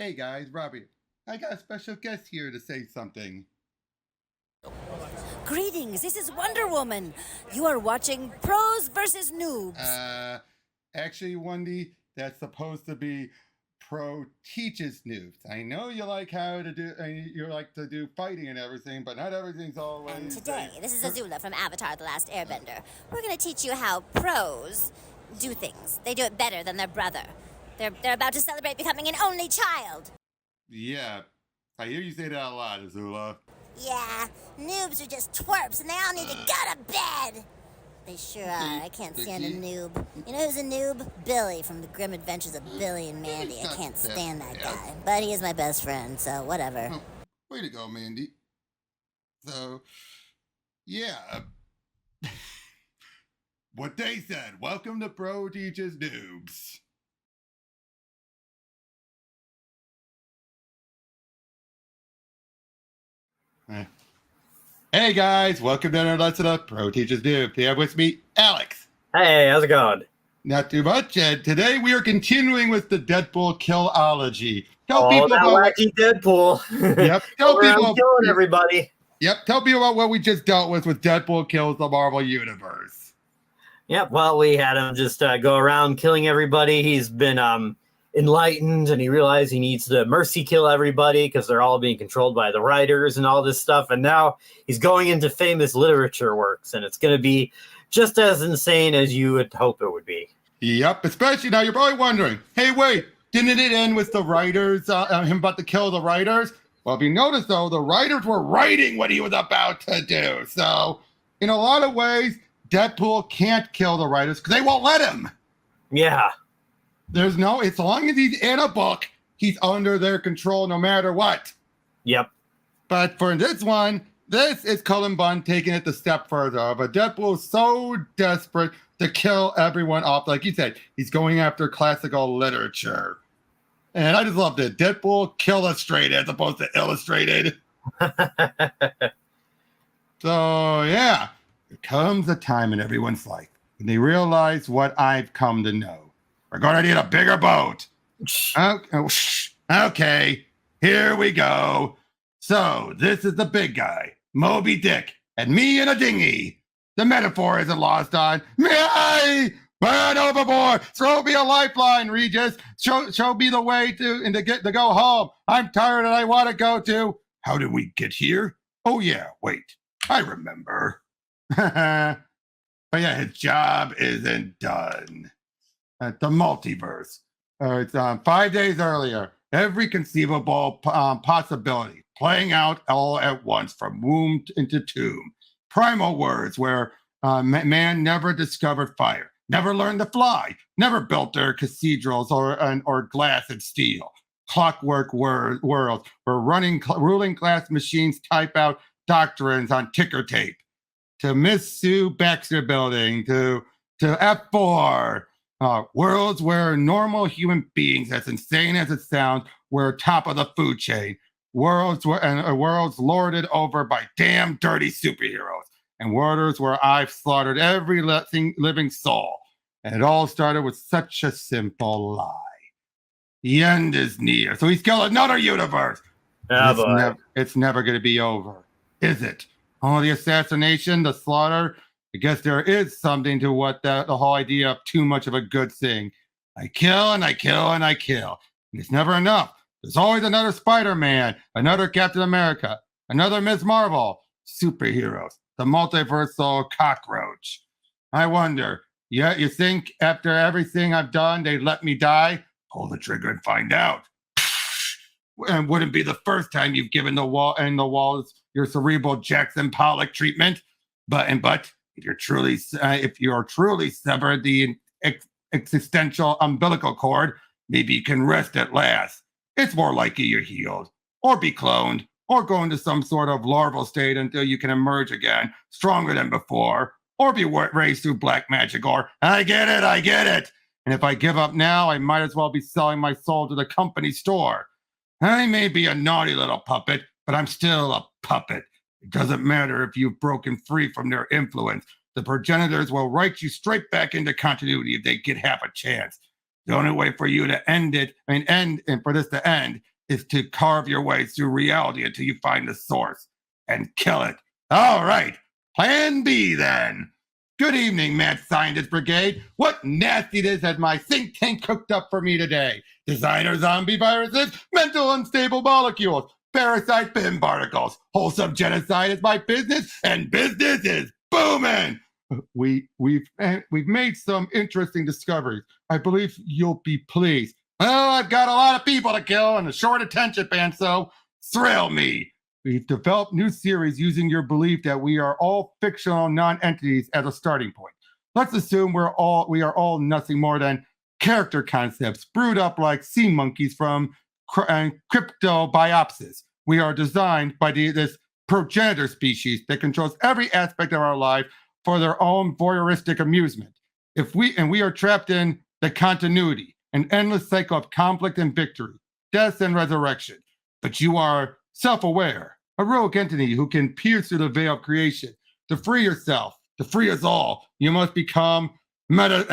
Hey guys, Robbie. I got a special guest here to say something. Greetings, this is Wonder Woman. You are watching Pros versus Noobs. Actually, Wendy, that's supposed to be Pro teaches noobs. I know you like you like to do fighting and everything, but not everything's always. And today, this is Azula from Avatar The Last Airbender. We're going to teach you how pros do things. They do it better than their brother. They're about to celebrate becoming an only child. Yeah, I hear you say that a lot, Azula. Yeah, noobs are just twerps and they all need to go to bed. They sure are. I can't stand a noob. You know who's a noob? Billy from The Grim Adventures of Billy and Mandy. I can't stand that guy. But he is my best friend, so whatever. Oh, way to go, Mandy. So, yeah. What they said. Welcome to Pro Teaches Noobs. Hey guys, welcome to another lesson of Pro Teaches Noob. Today with me, Alex. Hey, how's it going? Not too much, and today we are continuing with the Deadpool Killology. Tell people about wacky Deadpool. Yep. Tell people killing everybody. Yep. Tell people about what we just dealt with Deadpool kills the Marvel Universe. Yep. Well, we had him just go around killing everybody. He's been enlightened, and he realized he needs to mercy kill everybody because they're all being controlled by the writers and all this stuff. And now he's going into famous literature works, and it's going to be just as insane as you would hope it would be. Yep. Especially now, you're probably wondering, hey, wait, didn't it end with the writers, him about to kill the writers? Well, if you notice, though, the writers were writing what he was about to do. So, in a lot of ways, Deadpool can't kill the writers because they won't let him. Yeah. As long as he's in a book, he's under their control no matter what. Yep. But for this one, this is Cullen Bunn taking it a step further. But Deadpool is so desperate to kill everyone off. Like you said, he's going after classical literature. And I just loved it. Deadpool Killustrated as opposed to illustrated. So, yeah. There comes a time in everyone's life when they realize what I've come to know. We're going to need a bigger boat. Okay, here we go. So, this is the big guy, Moby Dick, and me in a dinghy. The metaphor isn't lost on me. Burn overboard. Throw me a lifeline, Regis. Show me the way to go home. I'm tired and I want to go to. How did we get here? Oh, yeah, wait. I remember. But yeah, his job isn't done. At the multiverse. It's 5 days earlier. Every conceivable possibility playing out all at once from womb into tomb. Primal words where man never discovered fire, never learned to fly, never built their cathedrals or glass and steel. Clockwork worlds where ruling class machines type out doctrines on ticker tape. To Miss Sue Baxter Building, to F4. Worlds where normal human beings, as insane as it sounds, were top of the food chain. Worlds lorded over by damn dirty superheroes. And worlds where I've slaughtered every living soul. And it all started with such a simple lie. The end is near. So he's killed another universe. It's never going to be over, is it? Oh, the assassination, the slaughter. I guess there is something to what the whole idea of too much of a good thing. I kill and I kill and I kill. And it's never enough. There's always another Spider-Man, another Captain America, another Ms. Marvel, superheroes, the multiversal cockroach. I wonder, you think after everything I've done, they'd let me die? Pull the trigger and find out. And wouldn't be the first time you've given the walls your cerebral Jackson Pollock treatment. But if you're truly severed the existential umbilical cord, maybe you can rest at last. It's more likely you're healed, or be cloned, or go into some sort of larval state until you can emerge again, stronger than before, or be raised through black magic, or I get it. And if I give up now, I might as well be selling my soul to the company store. I may be a naughty little puppet, but I'm still a puppet. It doesn't matter if you've broken free from their influence. The progenitors will write you straight back into continuity if they get half a chance. The only way for you to end it, and for this to end, is to carve your way through reality until you find the source and kill it. All right, plan B then. Good evening, Mad Scientist Brigade. What nastiness has my think tank cooked up for me today? Designer zombie viruses, mental unstable molecules, parasite bin particles. Wholesome genocide is my business, and business is booming. We've made some interesting discoveries. I believe you'll be pleased. Well, I've got a lot of people to kill and a short attention span, so thrill me. We've developed new series using your belief that we are all fictional non-entities as a starting point. Let's assume we are all nothing more than character concepts brewed up like sea monkeys from cryptobiopsis. We are designed by this progenitor species that controls every aspect of our life for their own voyeuristic amusement. We are trapped in the continuity, an endless cycle of conflict and victory, death and resurrection. But you are self-aware, a rogue entity who can pierce through the veil of creation. To free yourself, to free us all, you must become medicinal.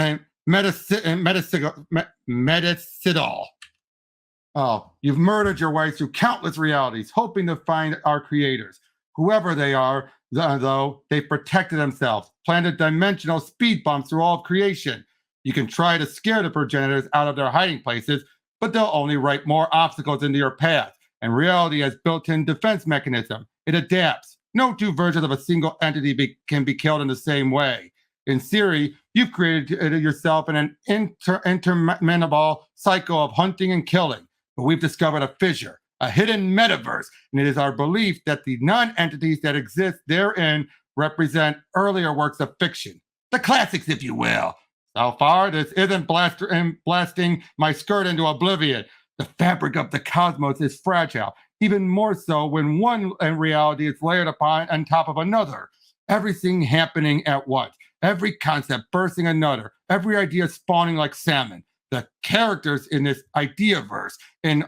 Oh, you've murdered your way through countless realities, hoping to find our creators. Whoever they are, though, they've protected themselves, planted dimensional speed bumps through all of creation. You can try to scare the progenitors out of their hiding places, but they'll only write more obstacles into your path. And reality has built-in defense mechanism. It adapts. No two versions of a single entity can be killed in the same way. In theory, you've created yourself in an interminable cycle of hunting and killing. But we've discovered a fissure, a hidden metaverse, and it is our belief that the non-entities that exist therein represent earlier works of fiction. The classics, if you will. So far, this isn't blasting my skirt into oblivion. The fabric of the cosmos is fragile, even more so when one reality is layered upon on top of another. Everything happening at once, every concept bursting another, every idea spawning like salmon. The characters in this Ideaverse, in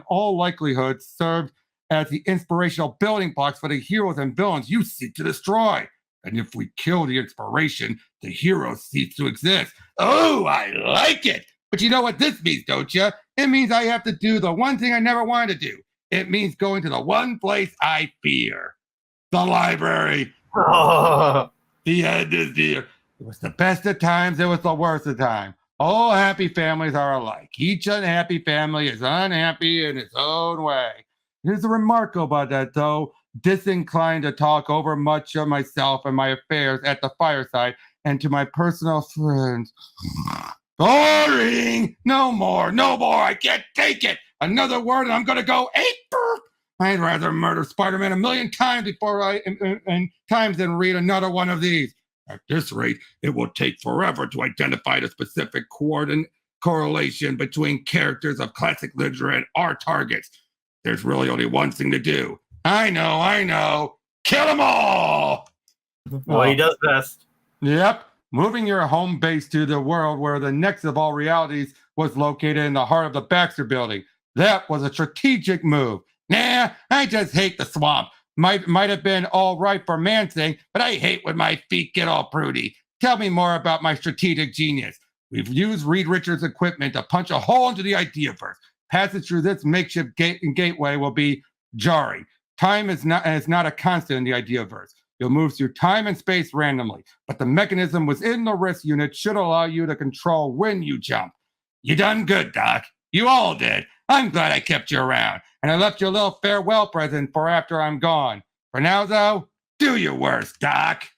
all likelihood, served as the inspirational building blocks for the heroes and villains you seek to destroy. And if we kill the inspiration, the hero cease to exist. Oh, I like it! But you know what this means, don't you? It means I have to do the one thing I never wanted to do. It means going to the one place I fear. The library. The end is near. It was the best of times, it was the worst of times. All happy families are alike. Each unhappy family is unhappy in its own way. Here's the remark about that, though. Disinclined to talk over much of myself and my affairs at the fireside and to my personal friends. Boring! No more, I can't take it! Another word and I'm gonna go ape! I'd rather murder Spider-Man 1,000,000 times than read another one of these. At this rate, it will take forever to identify the specific correlation between characters of classic literature and our targets. There's really only one thing to do. I know. Kill them all! Well, he does best. Yep. Moving your home base to the world where the next of all realities was located in the heart of the Baxter Building. That was a strategic move. Nah, I just hate the swamp. Might have been all right for Mansing, but I hate when my feet get all prudy. Tell me more about my strategic genius. We've used Reed Richards' equipment to punch a hole into the Ideaverse. Passage through this makeshift gateway will be jarring. Time is not a constant in the Ideaverse. You'll move through time and space randomly, but the mechanism within the wrist unit should allow you to control when you jump. You done good, Doc. You all did. I'm glad I kept you around, and I left you a little farewell present for after I'm gone. For now, though, do your worst, Doc,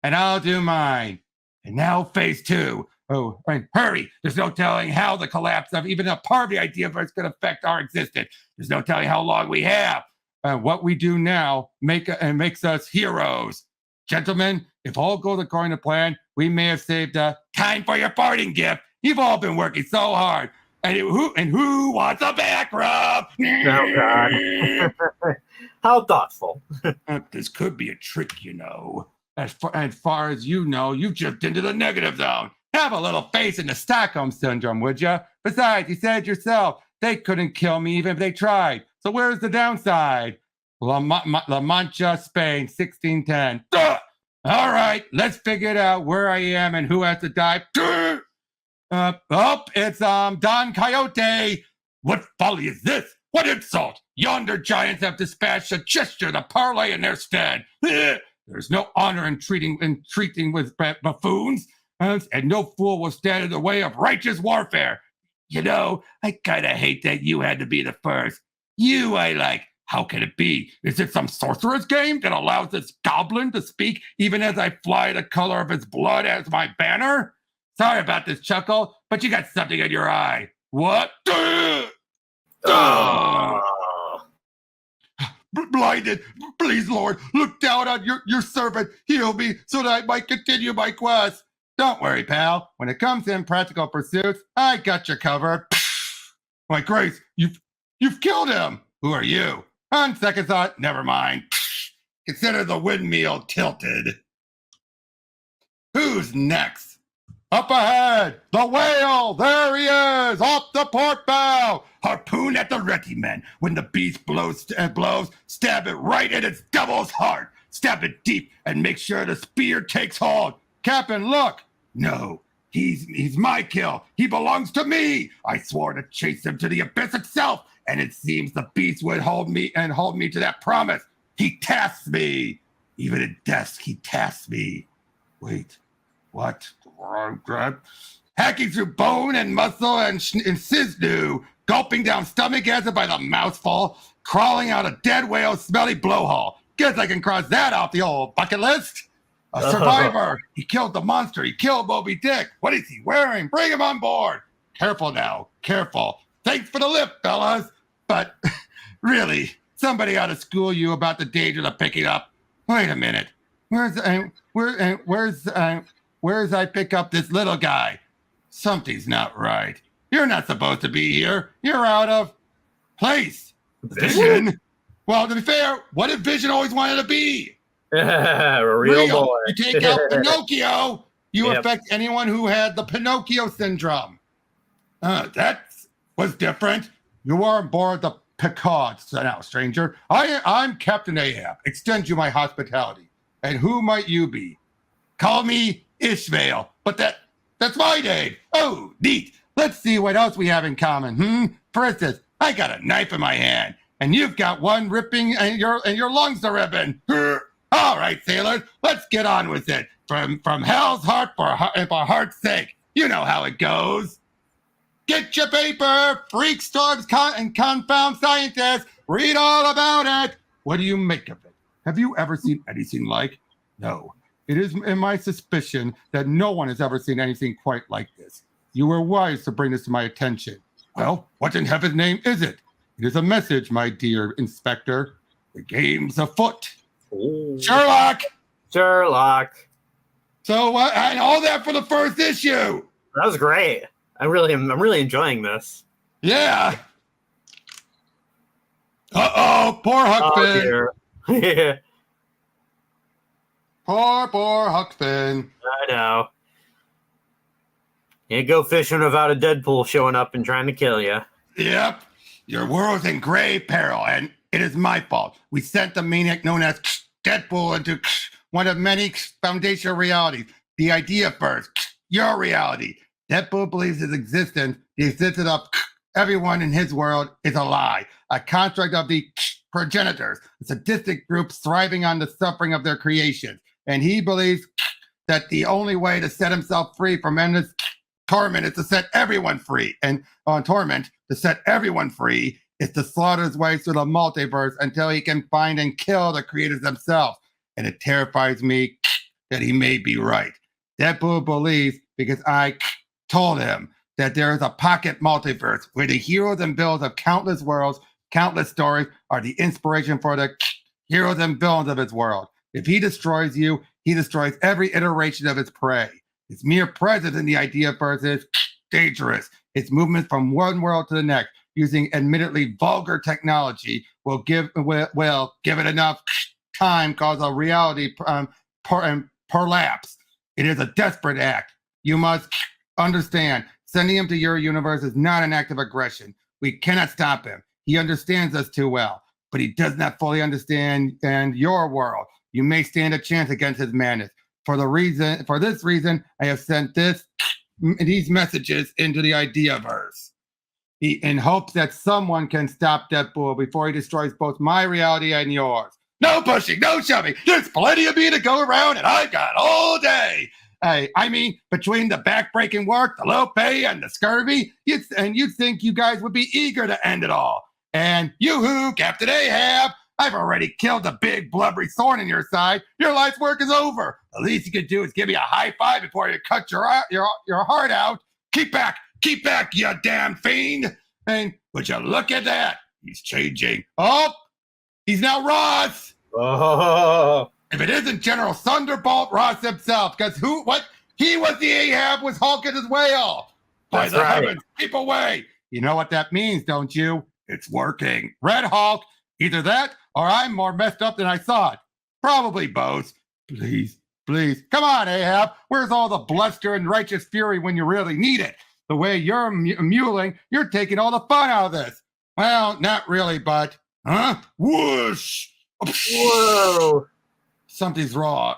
and I'll do mine. And now phase 2. Oh, and hurry. There's no telling how the collapse of even a part of the Ideaverse could affect our existence. There's no telling how long we have. What we do now makes us heroes. Gentlemen, if all goes according to plan, we may have saved time for your parting gift. You've all been working so hard. And who wants a back rub? Oh, God. How thoughtful. This could be a trick, you know. As far as you know, you've jumped into the negative zone. Have a little faith in the Stockholm Syndrome, would you? Besides, you said yourself, they couldn't kill me even if they tried. So where's the downside? La Mancha, Spain, 1610. Duh! All right, let's figure it out where I am and who has to die. It's Don Coyote. What folly is this? What insult! Yonder giants have dispatched a gesture to parley in their stead. There's no honor in treating with buffoons, and no fool will stand in the way of righteous warfare. You know, I kind of hate that you had to be the first. You, I like. How can it be? Is it some sorcerer's game that allows this goblin to speak even as I fly the color of his blood as my banner? Sorry about this chuckle, but you got something in your eye. What? Blinded, please, Lord, look down on your servant. Heal me so that I might continue my quest. Don't worry, pal. When it comes to impractical pursuits, I got you covered. My grace, you've killed him. Who are you? On second thought, never mind. Consider the windmill tilted. Who's next? Up ahead, the whale! There he is! Off the port bow! Harpoon at the ready, men. When the beast blows, stab it right in its devil's heart. Stab it deep and make sure the spear takes hold. Captain, look! No, he's my kill. He belongs to me. I swore to chase him to the abyss itself, and it seems the beast would hold me to that promise. He tasks me. Even in death, he tasks me. Wait, what? Hacking through bone and muscle and sinew, gulping down stomach acid by the mouthful, crawling out a dead whale's smelly blowhole. Guess I can cross that off the old bucket list. A survivor. He killed the monster. He killed Moby Dick. What is he wearing? Bring him on board. Careful now. Careful. Thanks for the lift, fellas. But really, somebody ought to school you about the dangers of picking up. Wait a minute. Where's I pick up this little guy? Something's not right. You're not supposed to be here. You're out of place. Vision? Well, to be fair, what did Vision always wanted to be? Real boy. You take out Pinocchio, you affect anyone who had the Pinocchio syndrome. That was different. You are on board the Picard now, stranger. I'm Captain Ahab. Extend you my hospitality. And who might you be? Call me Ishmael, but that's my name. Oh, neat. Let's see what else we have in common. For instance, I got a knife in my hand, and you've got one ripping, and your lungs are ripping. All right, sailors, let's get on with it. From hell's heart for heart's sake. You know how it goes. Get your paper, freak storms and confound scientists. Read all about it. What do you make of it? Have you ever seen anything like? No. It is in my suspicion that no one has ever seen anything quite like this. You were wise to bring this to my attention. Well, what in heaven's name is it? It is a message, my dear Inspector. The game's afoot. Ooh. Sherlock! So, and all that for the first issue. That was great. I'm really enjoying this. Yeah. Uh-oh, poor Huck Finn. Oh, dear. Poor Huck Finn. I know. You go fishing without a Deadpool showing up and trying to kill you. Yep. Your world's in grave peril, and it is my fault. We sent the maniac known as Deadpool into one of many foundational realities. The Ideaverse, your reality. Deadpool believes his existence, the existence of everyone in his world, is a lie. A construct of the progenitors, a sadistic group thriving on the suffering of their creations. And he believes that the only way to set himself free from endless torment is to set everyone free. And on torment, to set everyone free is to slaughter his way through the multiverse until he can find and kill the creators themselves. And it terrifies me that he may be right. Deadpool believes, because I told him, that there is a pocket multiverse where the heroes and villains of countless worlds, countless stories are the inspiration for the heroes and villains of his world. If he destroys you, he destroys every iteration of his prey. Its mere presence in the Ideaverse is dangerous. Its movement from one world to the next, using admittedly vulgar technology, will give it enough time, cause a reality prolapse. It is a desperate act. You must understand, sending him to your universe is not an act of aggression. We cannot stop him. He understands us too well, but he does not fully understand your world. You may stand a chance against his madness. For this reason, I have sent these messages into the Ideaverse. in hopes that someone can stop Deadpool before he destroys both my reality and yours. No pushing, no shoving. There's plenty of me to go around, and I've got all day. I mean, between the backbreaking work, the low pay, and the scurvy, you'd think you guys would be eager to end it all. And yoo-hoo, Captain Ahab, I've already killed the big blubbery thorn in your side. Your life's work is over. The least you could do is give me a high five before you cut your heart out. Keep back, you damn fiend. And would you look at that? He's changing. Oh, he's now Ross. Oh. If it isn't General Thunderbolt Ross himself, because he was the Ahab was Hulk and his whale. By the heavens, keep away. You know what that means, don't you? It's working. Red Hulk, either that or I'm more messed up than I thought. Probably both. Please. Come on, Ahab. Where's all the bluster and righteous fury when you really need it? The way you're muling, you're taking all the fun out of this. Well, not really, but... Huh? Whoosh! Whoa! Something's wrong.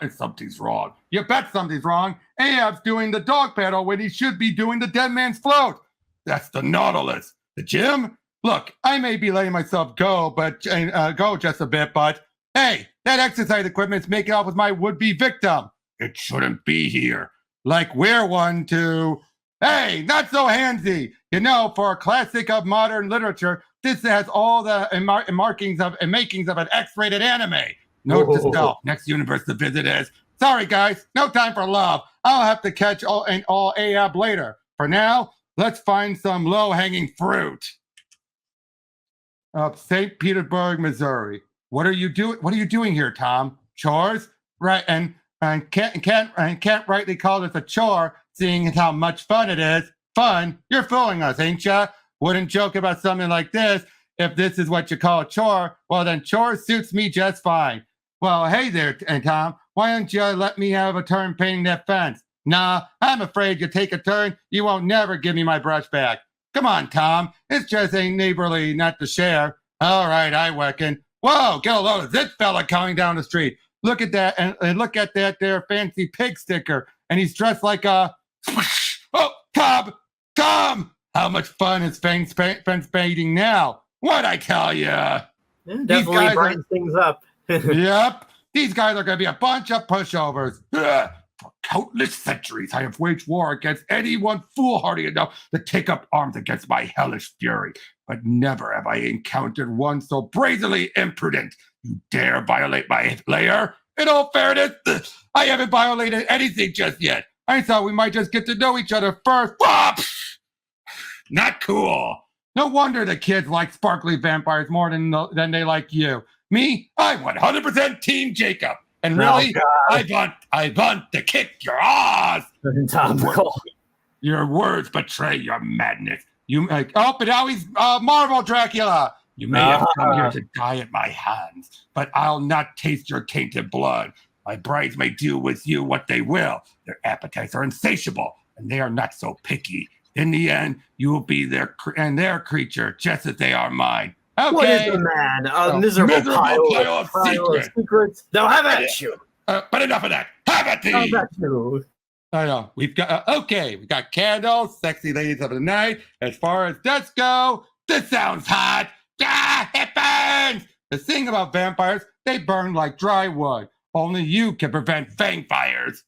You bet something's wrong. Ahab's doing the dog paddle when he should be doing the dead man's float. That's the Nautilus. The gym? Look, I may be letting myself go, go just a bit, but hey, that exercise equipment's making off with my would-be victim. It shouldn't be here. Like we're one to... Hey, not so handsy. You know, for a classic of modern literature, this has all the makings of an X-rated anime. Note to self, next universe to visit is. Sorry, guys, no time for love. I'll have to catch all Ahab later. For now, let's find some low-hanging fruit. St. Petersburg, Missouri. What are you doing here, Tom? Chores? Right, and can't rightly call this a chore, seeing as how much fun it is. Fun? You're fooling us, ain't ya? Wouldn't joke about something like this. If this is what you call a chore, well then chore suits me just fine. Well, hey there, Tom. Why don't you let me have a turn painting that fence? Nah, I'm afraid you take a turn, you won't never give me my brush back. Come on, Tom. It's just ain't neighborly not to share. All right, I reckon. Whoa, get a load of this fella coming down the street. Look at that, and look at that there fancy pig sticker. And he's dressed like a... Oh, Tom! How much fun is fence painting now? What'd I tell you? Yeah, definitely brightens things up. Yep. These guys are going to be a bunch of pushovers. Ugh. For countless centuries, I have waged war against anyone foolhardy enough to take up arms against my hellish fury. But never have I encountered one so brazenly imprudent. You dare violate my lair? In all fairness, I haven't violated anything just yet. I thought we might just get to know each other first. Not cool. No wonder the kids like sparkly vampires more than they like you. Me, I'm 100% Team Jacob. And really, I want to kick your ass. Your words betray your madness. But now he's Marvel Dracula. You may have come here to die at my hands, but I'll not taste your tainted blood. My brides may do with you what they will. Their appetites are insatiable, and they are not so picky. In the end, you will be their creature, just as they are mine. Okay. What is a man? A miserable pile of secrets. Now have at you. But enough of that. Have at thee. Have at you. I know. We've got candles, sexy ladies of the night. As far as dusk go, this sounds hot. It burns. The thing about vampires, they burn like dry wood. Only you can prevent fang fires.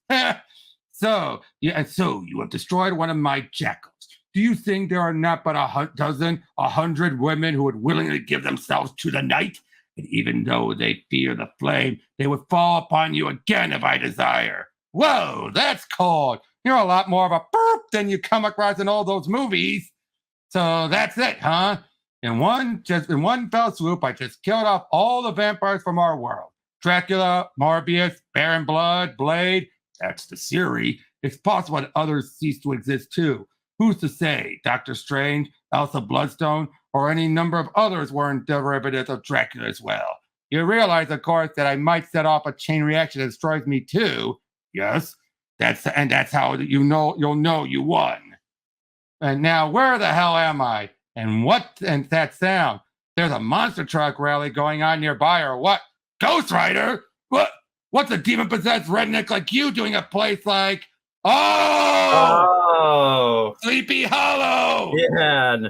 So you have destroyed one of my jackals. Do you think there are not but 100 women who would willingly give themselves to the night? And even though they fear the flame, they would fall upon you again if I desire. Whoa, that's cold. You're a lot more of a burp than you come across in all those movies. So that's it, huh? In one fell swoop, I just killed off all the vampires from our world. Dracula, Morbius, Baron Blood, Blade. That's the series. It's possible that others cease to exist too. Who's to say Doctor Strange, Elsa Bloodstone, or any number of others weren't derivatives of Dracula as well? You realize, of course, that I might set off a chain reaction that destroys me too. Yes, that's how you'll know you won. And now, where the hell am I? And that sound? There's a monster truck rally going on nearby, or what? Ghost Rider? What's a demon-possessed redneck like you doing a place like... Oh! Sleepy Hollow! Yeah.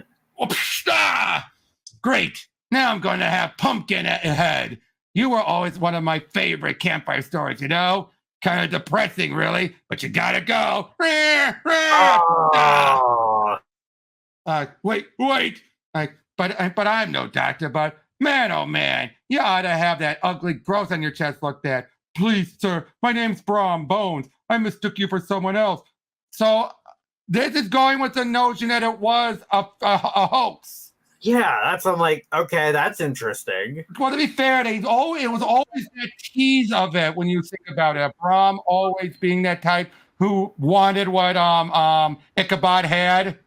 Great. Now I'm going to have pumpkin head. You were always one of my favorite campfire stories, you know? Kind of depressing, really, but you gotta go. Oh. Wait. But I'm no doctor, but man, oh man, you ought to have that ugly growth on your chest looked at. Please, sir, my name's Brom Bones. I mistook you for someone else. So this is going with the notion that it was a hoax. Yeah, I'm like, okay, that's interesting. Well, to be fair, it was always that tease of it when you think about it. Brom always being that type who wanted what Ichabod had.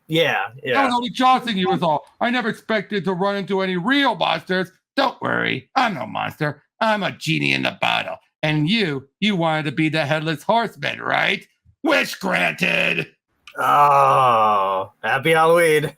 Yeah. I was only jostling you was all. I never expected to run into any real monsters. Don't worry, I'm no monster. I'm a genie in the bottle. And you wanted to be the headless horseman, right? Wish granted. Oh, happy Halloween.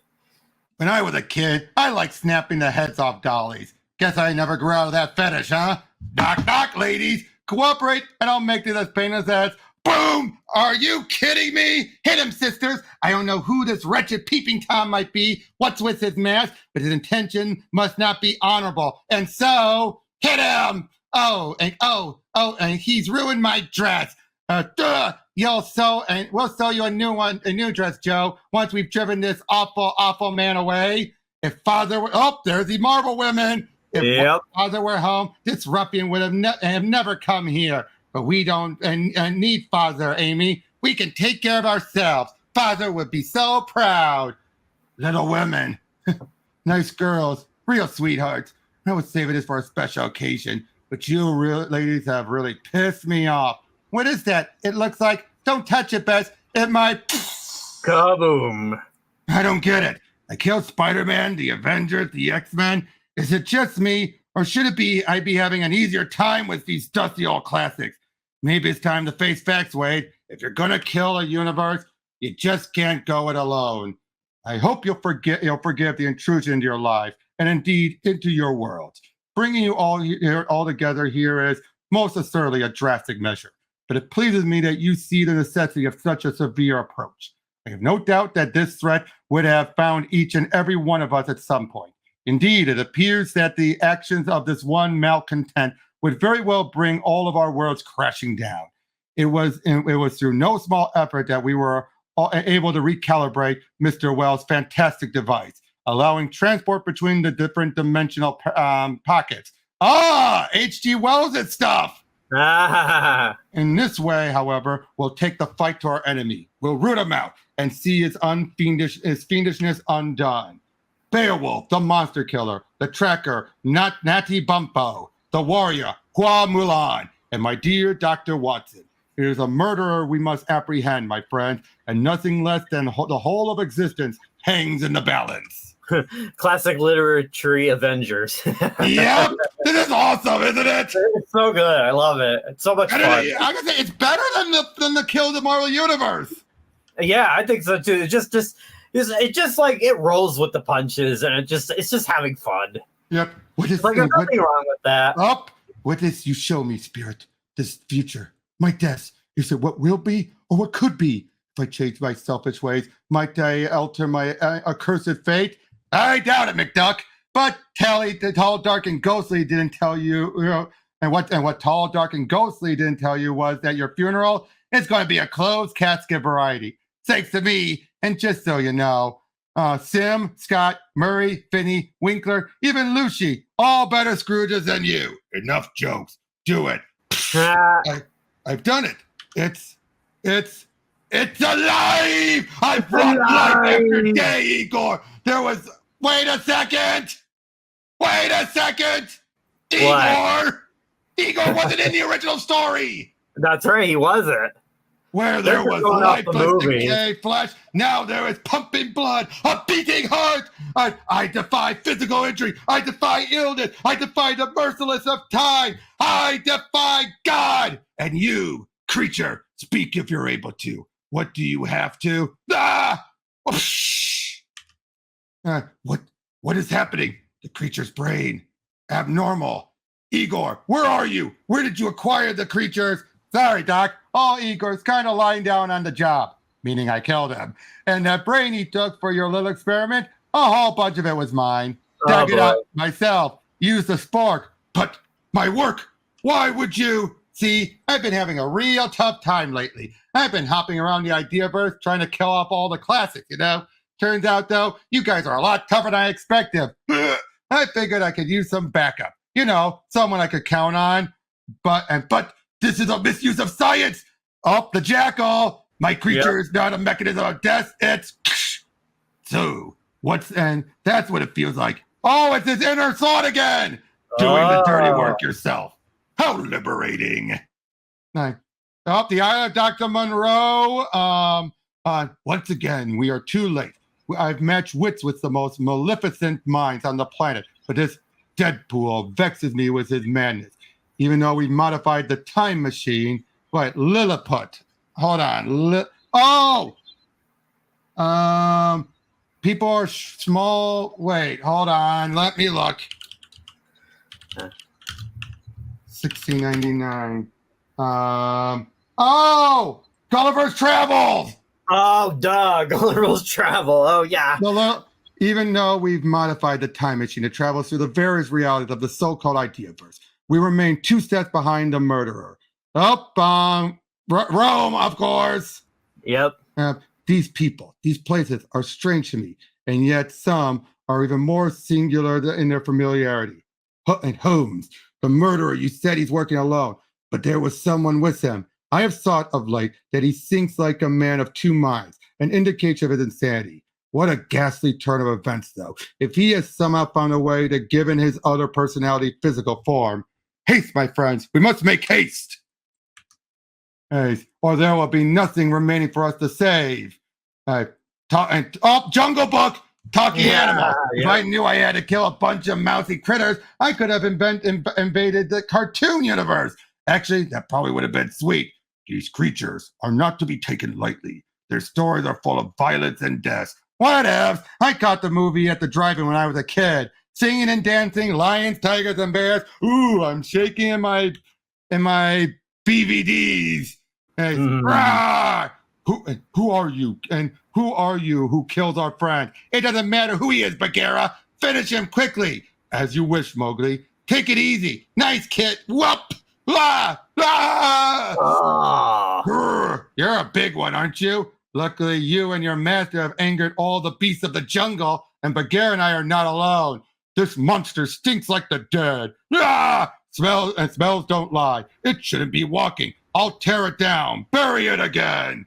When I was a kid, I liked snapping the heads off dollies. Guess I never grew out of that fetish, huh? Knock, knock, ladies. Cooperate, and I'll make it as painless as boom! Are you kidding me? Hit him, sisters. I don't know who this wretched peeping Tom might be, what's with his mask, but his intention must not be honorable. And so, hit him! And he's ruined my dress. We'll sew you a new dress, Joe, once we've driven this awful man away. If Father were, there's the Marvel women. If Father were home, this ruffian would have never come here. But we don't need Father, Amy. We can take care of ourselves. Father would be so proud. Little women, nice girls, real sweethearts. I was saving this for a special occasion, but you ladies have really pissed me off. What is that? It looks like, don't touch it, Bess. It might. Kaboom. I don't get it. I killed Spider-Man, the Avengers, the X-Men. Is it just me, or should it be I'd be having an easier time with these dusty old classics? Maybe it's time to face facts, Wade. If you're gonna kill a universe, you just can't go it alone. I hope you'll forgive the intrusion into your life, and indeed into your world. Bringing you all together here is most assuredly a drastic measure. But it pleases me that you see the necessity of such a severe approach. I have no doubt that this threat would have found each and every one of us at some point. Indeed, it appears that the actions of this one malcontent would very well bring all of our worlds crashing down. It was through no small effort that we were able to recalibrate Mr. Wells' fantastic device, allowing transport between the different dimensional pockets. H.G. Wells and stuff! In this way, however, we'll take the fight to our enemy. We'll root him out and see his fiendishness undone. Beowulf, the monster killer, the tracker, Natty Bumpo, the warrior, Hua Mulan, and my dear Dr. Watson. It is a murderer we must apprehend, my friend, and nothing less than the whole of existence hangs in the balance. Classic literary Avengers. Yep, this is awesome, isn't it? It's so good. I love it. It's so much fun. I gotta say, it's better than the Kill the Marvel Universe. Yeah, I think so too. It just like it rolls with the punches, and it's just having fun. Yep. There's nothing wrong with that. What this you show me, Spirit? This future, my death. You said what will be or what could be if I change my selfish ways. Might I alter my accursed fate? I doubt it, McDuck. But the Tall, Dark, and Ghostly didn't tell you, and what Tall, Dark, and Ghostly didn't tell you was that your funeral is going to be a closed casket variety. Thanks to me, and just so you know, Sim, Scott, Murray, Finney, Winkler, even Lucy, all better Scrooges than you. Enough jokes. Do it. I've done it. It's alive! I brought life after day, Igor. Wait a second! Igor! Igor wasn't in the original story! That's right, he wasn't. Where there was lifeless decay flesh, now there is pumping blood, a beating heart! I defy physical injury, I defy illness, I defy the merciless of time, I defy God! And you, creature, speak if you're able to. What do you have to? What is happening? The creature's brain. Abnormal. Igor, where are you? Where did you acquire the creatures? Sorry, Doc. Igor's kind of lying down on the job, meaning I killed him. And that brain he took for your little experiment, A whole bunch of it was mine. Oh, Dug it boy. up myself. Used the spork. But my work. Why would you? See, I've been having a real tough time lately. I've been hopping around the Ideaverse trying to kill off all the classics, you know? Turns out, though, you guys are a lot tougher than I expected. I figured I could use some backup. You know, someone I could count on. But this is a misuse of science. Oh, the jackal. My creature is not a mechanism of death. It's so and that's what it feels like. Oh, it's his inner thought again. Doing the dirty work yourself. How liberating. Nice. Oh, the Island of Dr. Monroe. Once again, we are too late. I've matched wits with the most maleficent minds on the planet, but this Deadpool vexes me with his madness. Even though we modified the time machine, wait, Lilliput. Hold on. People are small. Wait, hold on. Let me look. 1699. Gulliver's Travels. Oh, duh. Gulliver's Travel. Oh, yeah. Even though we've modified the time machine to travel through the various realities of the so-called Ideaverse, we remain 2 steps behind the murderer. Rome, of course. Yep. These people, these places are strange to me, and yet some are even more singular in their familiarity. And Holmes, the murderer, you said he's working alone, but there was someone with him. I have thought of late that he thinks like a man of 2 minds, an indication of his insanity. What a ghastly turn of events, though. If he has somehow found a way to give in his other personality physical form. Haste, my friends, we must make haste. Haste, or there will be nothing remaining for us to save. Jungle Book, talking animals. Yeah. If I knew I had to kill a bunch of mousy critters, I could have invaded the cartoon universe. Actually, that probably would have been sweet. These creatures are not to be taken lightly. Their stories are full of violence and death. Whatevs. I caught the movie at the drive-in when I was a kid. Singing and dancing, lions, tigers, and bears. Ooh, I'm shaking in my BVDs. Hey, who are you? And who are you who kills our friend? It doesn't matter who he is, Bagheera. Finish him quickly. As you wish, Mowgli. Take it easy. Nice kid. Whoop. La! La! You're a big one, aren't you? Luckily, you and your master have angered all the beasts of the jungle, and Bagheera and I are not alone. This monster stinks like the dead. Ah! Smells don't lie. It shouldn't be walking. I'll tear it down. Bury it again.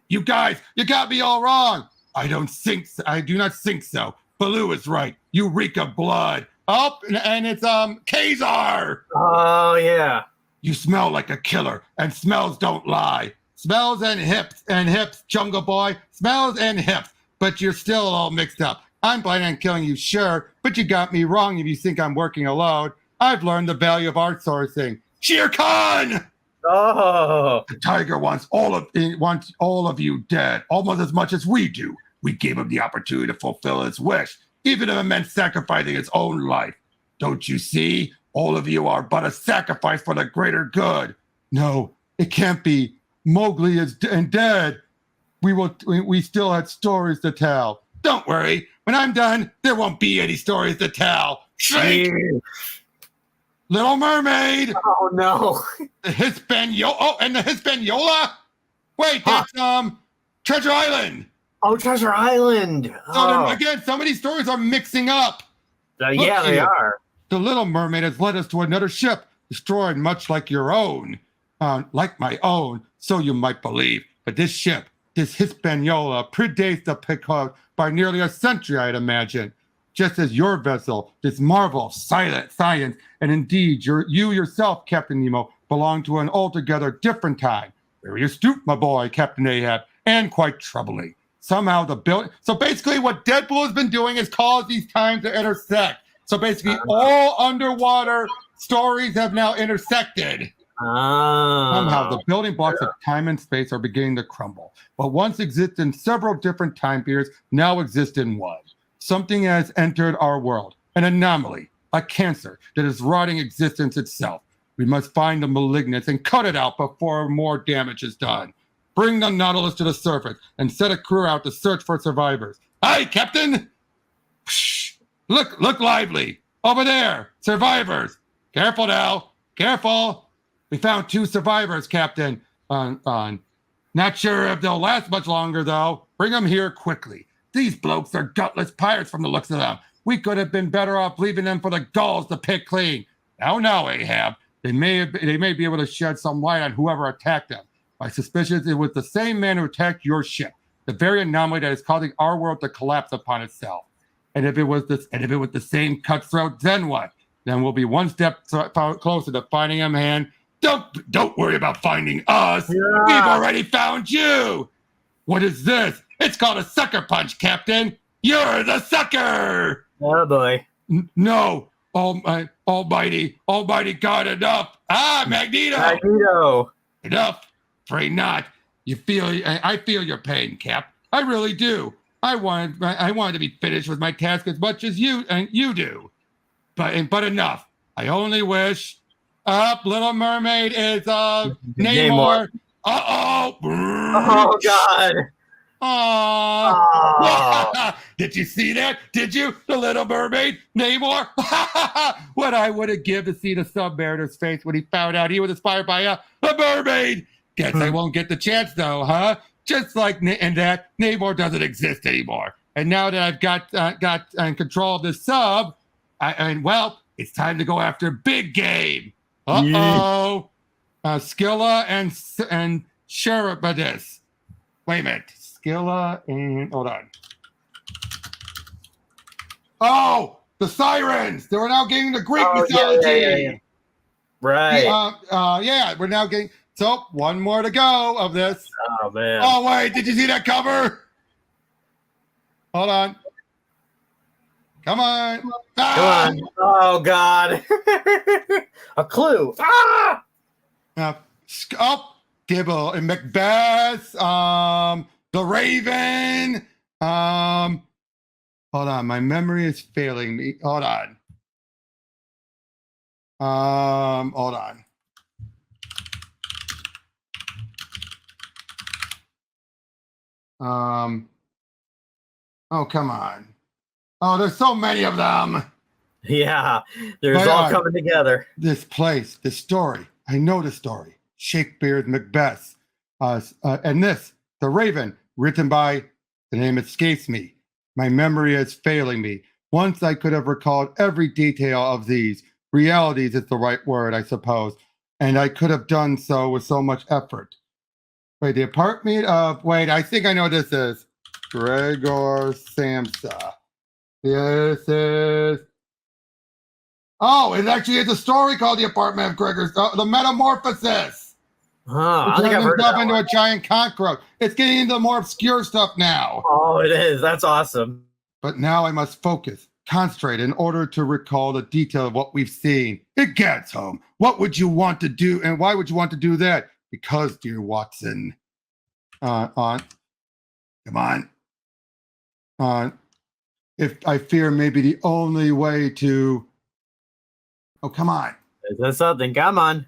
You guys, you got me all wrong. I do not think so. Baloo is right. You reek of blood. Oh, and it's Kazar. Oh, yeah. You smell like a killer, and smells don't lie. Smells and hips, Jungle Boy. Smells and hips, but you're still all mixed up. I'm planning on killing you, sure, but you got me wrong if you think I'm working alone. I've learned the value of outsourcing. Shere Khan! Oh. The tiger wants all of you dead, almost as much as we do. We gave him the opportunity to fulfill his wish, even if it meant sacrificing his own life. Don't you see? All of you are but a sacrifice for the greater good. No, it can't be. Mowgli is dead. We still had stories to tell. Don't worry. When I'm done, there won't be any stories to tell. Shake! Little Mermaid. Oh no. The Hispaniola. Oh, and the Hispaniola. Wait, that's Treasure Island. Oh, Treasure Island. So again, some of these stories are mixing up. Yeah, they are. The Little Mermaid has led us to another ship, destroyed much like your own. Like my own, so you might believe. But this ship, this Hispaniola, predates the Picard by nearly a century, I'd imagine. Just as your vessel, this marvel of silent science, and indeed you yourself, Captain Nemo, belong to an altogether different time. Very astute, my boy, Captain Ahab, and quite troubling. Somehow so basically what Deadpool has been doing is cause these times to intersect. So basically all underwater stories have now intersected. Somehow the building blocks of time and space are beginning to crumble. What once existed in several different time periods now exist in one. Something has entered our world, an anomaly, a cancer that is rotting existence itself. We must find the malignance and cut it out before more damage is done. Bring the Nautilus to the surface and set a crew out to search for survivors. Aye, Captain! Look lively. Over there. Survivors. Careful now. Careful. We found 2 survivors, Captain. Not sure if they'll last much longer, though. Bring them here quickly. These blokes are gutless pirates from the looks of them. We could have been better off leaving them for the gulls to pick clean. Now, Ahab. They may be able to shed some light on whoever attacked them. My suspicion is it was the same man who attacked your ship, the very anomaly that is causing our world to collapse upon itself. And if it was the same cutthroat, then what? Then we'll be one step closer to finding him. And don't worry about finding us. Yeah. We've already found you. What is this? It's called a sucker punch, Captain. You're the sucker. Oh boy. No. Almighty God, enough. Magneto. Enough. Afraid not. I feel your pain, Cap. I really do. I wanted to be finished with my task as much as you do. But enough. I only wish. Little Mermaid is Namor. Uh-oh. Oh God. Oh. Did you see that? Did you? The Little Mermaid, Namor? What I would have given to see the Submariner's face when he found out he was inspired by a mermaid. Guess I won't get the chance though, huh? Just like that, Namor doesn't exist anymore. And now that I've got control of the sub, it's time to go after big game. Uh-oh. Skilla and Sherabadis. Wait a minute. Skilla and hold on. Oh, the sirens! They were now getting the Greek mythology. Yeah. Right. We're now getting. So one more to go of this. Oh man. Oh wait, did you see that cover? Hold on. Come on. Come on. Oh God. A clue. Dibble and Macbeth. The Raven. Hold on, my memory is failing me. Hold on. Hold on. Oh, come on. Oh, there's so many of them. Yeah, there's all coming together. This place, this story. I know the story. Shakespeare's Macbeth. And this, The Raven, written by, the name escapes me. My memory is failing me. Once I could have recalled every detail of these. Realities is the right word, I suppose. And I could have done so with so much effort. Wait, the apartment of, I think I know what this is. Gregor Samsa. This is, it actually is a story called The Apartment of Gregor, The Metamorphosis. I think I've heard of that into one. A giant cockroach. It's getting into more obscure stuff now. Oh, it is. That's awesome. But now I must focus, concentrate in order to recall the detail of what we've seen. It gets home. What would you want to do, and why would you want to do that? Because, dear Watson, come on. If I fear maybe the only way to, come on. That's something. Come on.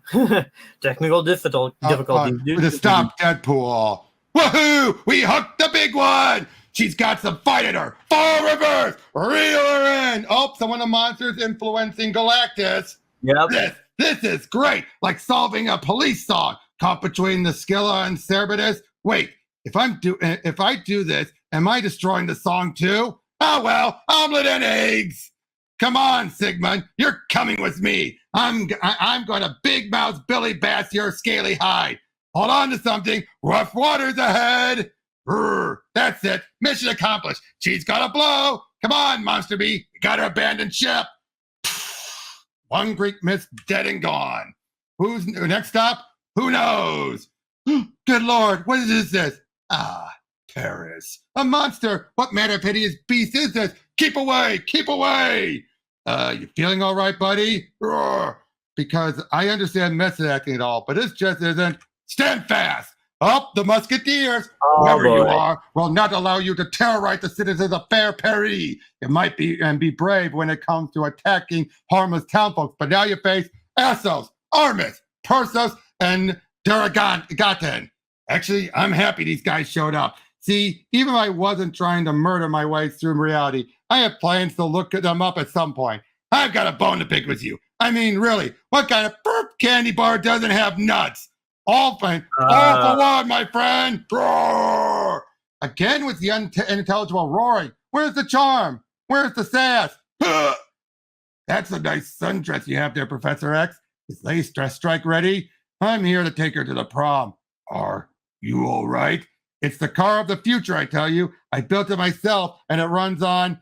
Technical difficulties. To stop Deadpool. Woohoo! We hooked the big one! She's got some fight in her. Full reverse! Reel her in! Oh, some of the monsters influencing Galactus. Yep. This is great! Like solving a police song. Caught between the Skilla and Cerberus. Wait, if I do this, am I destroying the song too? Oh well, omelet and eggs! Come on, Sigmund, you're coming with me. I'm going to big mouth Billy Bass your scaly hide. Hold on to something. Rough waters ahead. That's it. Mission accomplished. She's got to blow. Come on, Monster Bee. We got her abandoned ship. One Greek myth dead and gone. Who's next stop? Who knows? Good Lord, what is this? Terrorists. A monster. What manner of hideous beast is this? Keep away. Keep away. You feeling all right, buddy? Roar. Because I understand method acting at all, but this just isn't. Stand fast. Up, the Musketeers. Whoever you are will not allow you to terrorize the citizens of Fair Paris. You might be brave when it comes to attacking harmless townfolk, but now you face Assos, Armis, Persos, and Duragaten. Actually, I'm happy these guys showed up. See, even if I wasn't trying to murder my way through reality, I have plans to look them up at some point. I've got a bone to pick with you. I mean, really, what kind of burp candy bar doesn't have nuts? All for one, my friend. Roar! Again with the unintelligible roaring. Where's the charm? Where's the sass? That's a nice sundress you have there, Professor X. Is lace dress strike ready? I'm here to take her to the prom. Are you all right? It's the car of the future, I tell you. I built it myself, and it runs on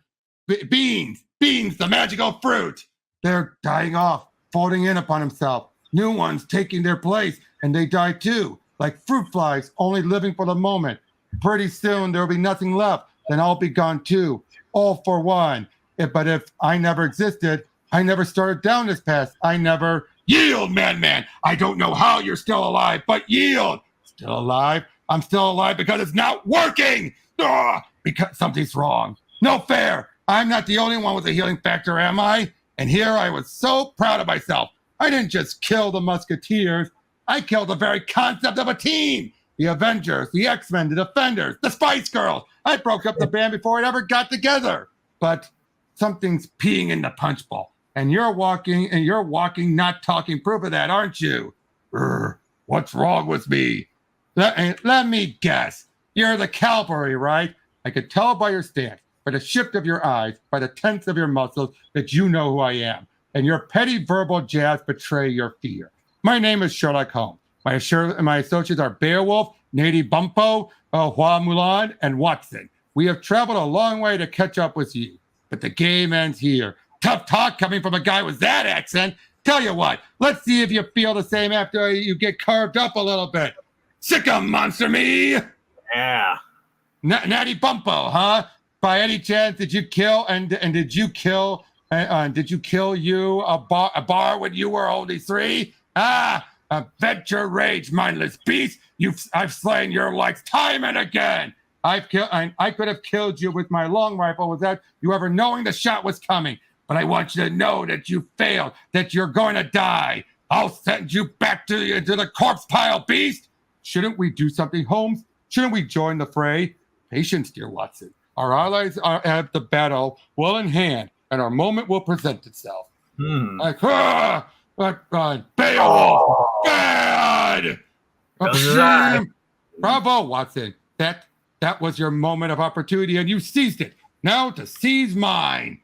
beans. Beans, the magical fruit. They're dying off, folding in upon himself. New ones taking their place, and they die too, like fruit flies, only living for the moment. Pretty soon, there will be nothing left. Then I'll be gone too, all for one. But if I never existed, I never started down this path. I never... Yield, madman! I don't know how you're still alive, but yield! Still alive? I'm still alive because it's not working! Ugh, because something's wrong. No fair! I'm not the only one with a healing factor, am I? And here I was so proud of myself. I didn't just kill the Musketeers. I killed the very concept of a team. The Avengers, the X-Men, the Defenders, the Spice Girls. I broke up the band before it ever got together. But something's peeing in the punch bowl. And you're walking, not talking proof of that, aren't you? What's wrong with me? Let me guess. You're the cavalry, right? I could tell by your stance, by the shift of your eyes, by the tense of your muscles, that you know who I am. And your petty verbal jabs betray your fear. My name is Sherlock Holmes. My associates are Beowulf, Nady Bumpo, Hua Mulan, and Watson. We have traveled a long way to catch up with you, but the game ends here. Tough talk coming from a guy with that accent. Tell you what, let's see if you feel the same after you get carved up a little bit. Sick of monster me? Yeah. Natty Bumpo, huh? By any chance, did you kill did you kill you a bar when you were only 3? Adventure rage, mindless beast. I've slain your likes time and again. I could have killed you with my long rifle without you ever knowing the shot was coming. But I want you to know that you failed, that you're going to die. I'll send you back to the corpse pile, beast. Shouldn't we do something, Holmes? Shouldn't we join the fray? Patience, dear Watson. Our allies are at the battle well in hand, and our moment will present itself. Like, Beowulf, bad! Bravo, Watson. That was your moment of opportunity, and you seized it. Now to seize mine.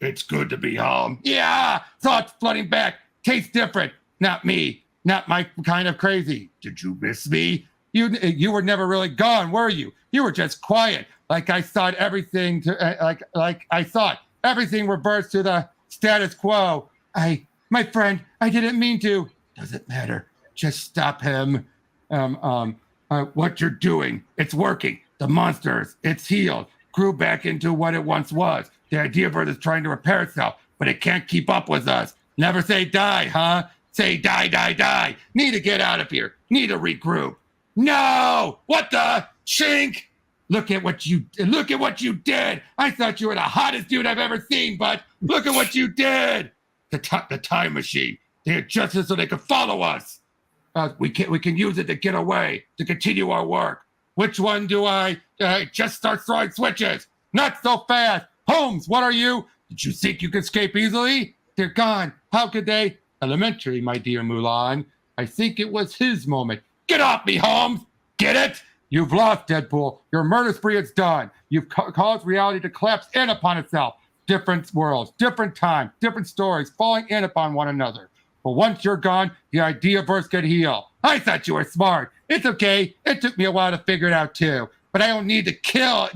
It's good to be home. Yeah, thoughts flooding back. Tastes different. Not me. Not my kind of crazy. Did you miss me? You were never really gone, were you? You were just quiet. Like I thought everything like I thought everything reverts to the status quo. My friend, I didn't mean to. Doesn't matter. Just stop him. What you're doing, it's working. The monsters, it's healed, grew back into what it once was. The Ideaverse is trying to repair itself, but it can't keep up with us. Never say die, huh? Say die, die, die. Need to get out of here. Need to regroup. No! What the chink? Look at what you did. I thought you were the hottest dude I've ever seen, but look at what you did. The time machine. They adjusted so they could follow us. We can use it to get away, to continue our work. Which one do I just start throwing switches? Not so fast. Holmes, what are you? Did you think you could escape easily? They're gone. How could they? Elementary, my dear Mulan. I think it was his moment. Get off me, Holmes. Get it? You've lost, Deadpool. Your murder spree is done. You've caused reality to collapse in upon itself. Different worlds, different time, different stories falling in upon one another. But once you're gone, the Ideaverse can heal. I thought you were smart. It's okay. It took me a while to figure it out too. But I don't need to kill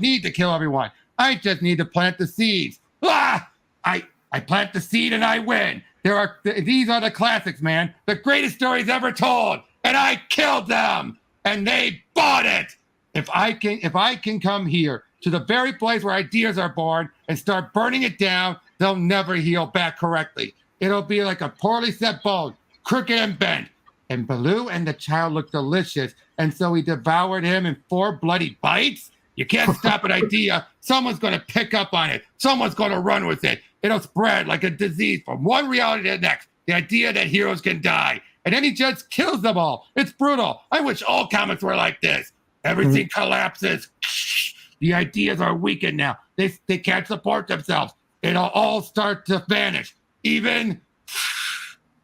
everyone. I just need to plant the seeds. I plant the seed and I win. These are the classics, man. The greatest stories ever told. And I killed them. And they bought it. If I can come here to the very place where ideas are born and start burning it down, they'll never heal back correctly. It'll be like a poorly set bone, crooked and bent. And Baloo and the child looked delicious, and so he devoured him in 4 bloody bites? You can't stop an idea. Someone's going to pick up on it. Someone's going to run with it. It'll spread like a disease from one reality to the next. The idea that heroes can die. And then he just kills them all. It's brutal. I wish all comics were like this. Everything collapses. The ideas are weakened now. They can't support themselves. It'll all start to vanish. Even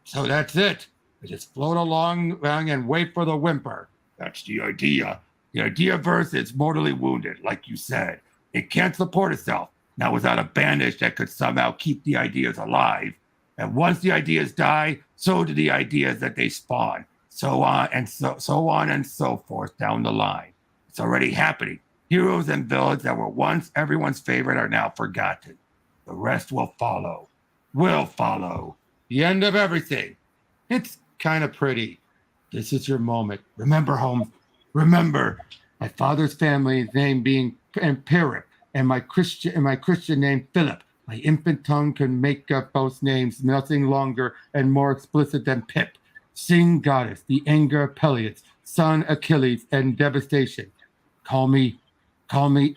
so, that's it. We just float along and wait for the whimper. That's the idea. The Ideaverse is mortally wounded, like you said. It can't support itself. Now, without a bandage that could somehow keep the ideas alive. And once the ideas die, so do the ideas that they spawn. So on and so forth down the line. It's already happening. Heroes and villains that were once everyone's favorite are now forgotten. The rest will follow. Will follow. The end of everything. It's kind of pretty. This is your moment. Remember, Holmes. Remember, my father's family name being Empiric, and my Christian name Philip. My infant tongue can make up both names nothing longer and more explicit than Pip. Sing goddess, the anger Peleus, son Achilles, and devastation. Call me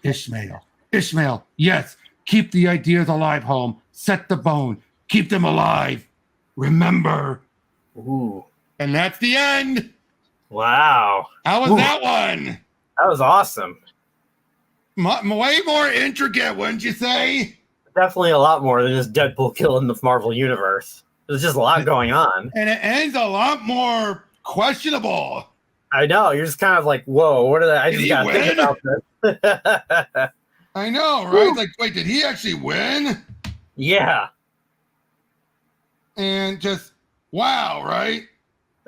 Ishmael. Ishmael, yes. Keep the ideas alive, home. Set the bone. Keep them alive. Remember. Ooh. And that's the end. Wow. How was that one? That was awesome. Way more intricate, wouldn't you say? Definitely a lot more than just Deadpool killing the Marvel Universe. There's just a lot going on. And it ends a lot more questionable. I know. You're just kind of like, whoa, what are that? I Did just he got to think win? about this. I know, right? Like, wait, did he actually win? Yeah. And just, wow, right?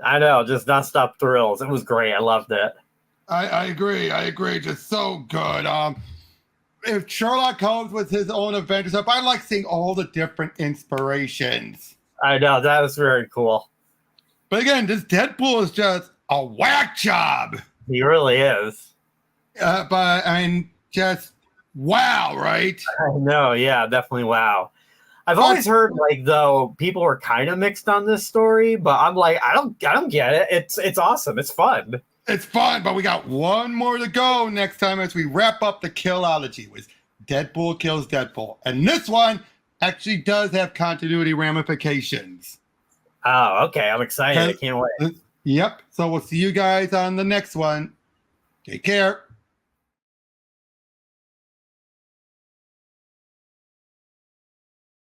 I know. Just nonstop thrills. It was great. I loved it. I agree. Just so good. If Sherlock Holmes was his own adventure stuff, I like seeing all the different inspirations. I know. That was very cool. But again, this Deadpool is just a whack job. He really is. But I mean, just wow, right? I know. Yeah, definitely. Wow. I've always heard like though people were kind of mixed on this story, but I'm like, I don't get it. It's awesome. It's fun. It's fun, but we got one more to go next time as we wrap up the Killology with Deadpool Kills Deadpool. And this one actually does have continuity ramifications. Oh, okay. I'm excited. I can't wait. Yep. So we'll see you guys on the next one. Take care.